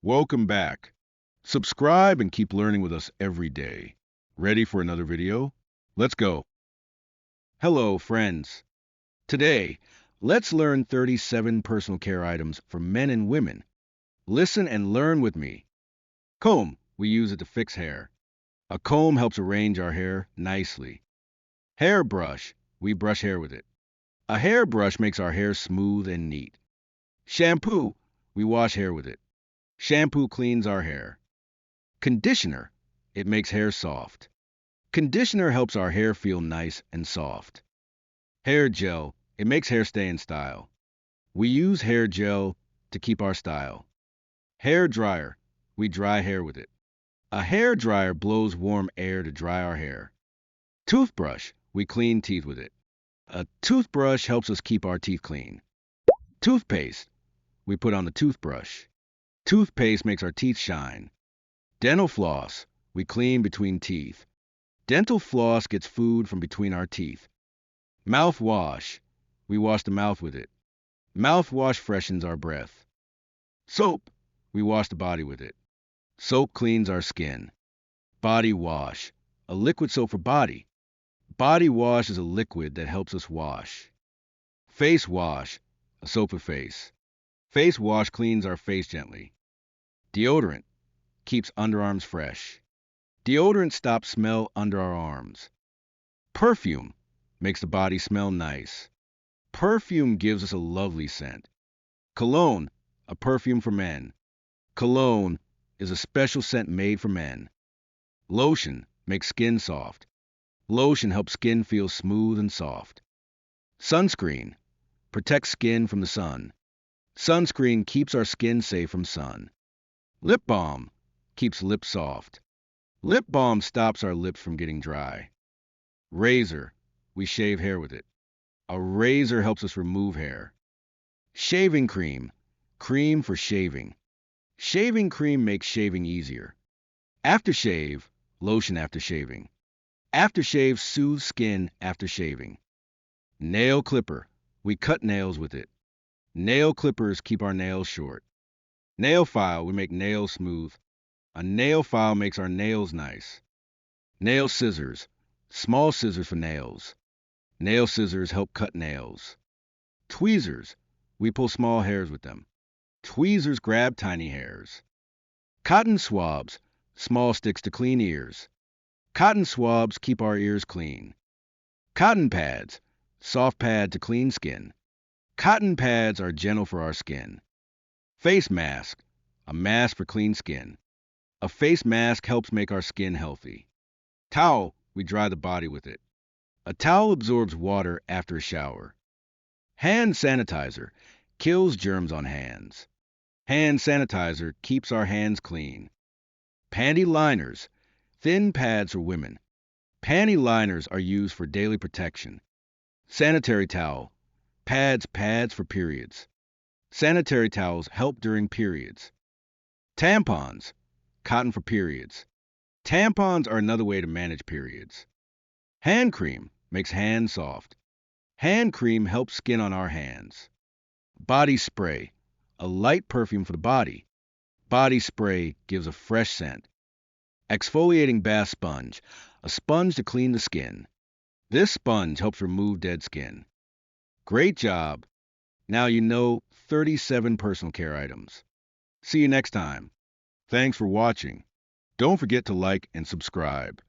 Welcome back. Subscribe and keep learning with us every day. Ready for another video? Let's go. Hello, friends. Today, let's learn 37 personal care items for men and women. Listen and learn with me. Comb. We use it to fix hair. A comb helps arrange our hair nicely. Hairbrush. We brush hair with it. A hairbrush makes our hair smooth and neat. Shampoo. We wash hair with it. Shampoo cleans our hair. Conditioner. It makes hair soft. Conditioner helps our hair feel nice and soft. Hair gel. It makes hair stay in style. We use hair gel to keep our style. Hair dryer. We dry hair with it. A hair dryer blows warm air to dry our hair. Toothbrush. We clean teeth with it. A toothbrush helps us keep our teeth clean. Toothpaste. We put on the toothbrush. Toothpaste makes our teeth shine. Dental floss. We clean between teeth. Dental floss gets food from between our teeth. Mouthwash. We wash the mouth with it. Mouthwash freshens our breath. Soap. We wash the body with it. Soap cleans our skin. Body wash. A liquid soap for body. Body wash is a liquid that helps us wash. Face wash. A soap for face. Face wash cleans our face gently. Deodorant. Keeps underarms fresh. Deodorant stops smell under our arms. Perfume. Makes the body smell nice. Perfume gives us a lovely scent. Cologne. A perfume for men. Cologne is a special scent made for men. Lotion makes skin soft. Lotion helps skin feel smooth and soft. Sunscreen protects skin from the sun. Sunscreen keeps our skin safe from sun. Lip balm keeps lips soft. Lip balm stops our lips from getting dry. Razor. We shave hair with it. A razor helps us remove hair. Shaving cream. Cream for shaving. Shaving cream makes shaving easier. Aftershave. Lotion after shaving. Aftershave soothes skin after shaving. Nail clipper. We cut nails with it. Nail clippers keep our nails short. Nail file. We make nails smooth. A nail file makes our nails nice. Nail scissors. Small scissors for nails. Nail scissors help cut nails. Tweezers. We pull small hairs with them. Tweezers grab tiny hairs. Cotton swabs. Small sticks to clean ears. Cotton swabs keep our ears clean. Cotton pads. Soft pad to clean skin. Cotton pads are gentle for our skin. Face mask. A mask for clean skin. A face mask helps make our skin healthy. Towel. We dry the body with it. A towel absorbs water after a shower. Hand sanitizer kills germs on hands. Hand sanitizer keeps our hands clean. Panty liners. Thin pads for women. Panty liners are used for daily protection. Sanitary towel. Pads for periods. Sanitary towels help during periods. Tampons. Cotton for periods. Tampons are another way to manage periods. Hand cream makes hands soft. Hand cream helps skin on our hands. Body spray. A light perfume for the body. Body spray gives a fresh scent. Exfoliating bath sponge. A sponge to clean the skin. This sponge helps remove dead skin. Great job! Now you know 37 personal care items. See you next time. Thanks for watching. Don't forget to like and subscribe.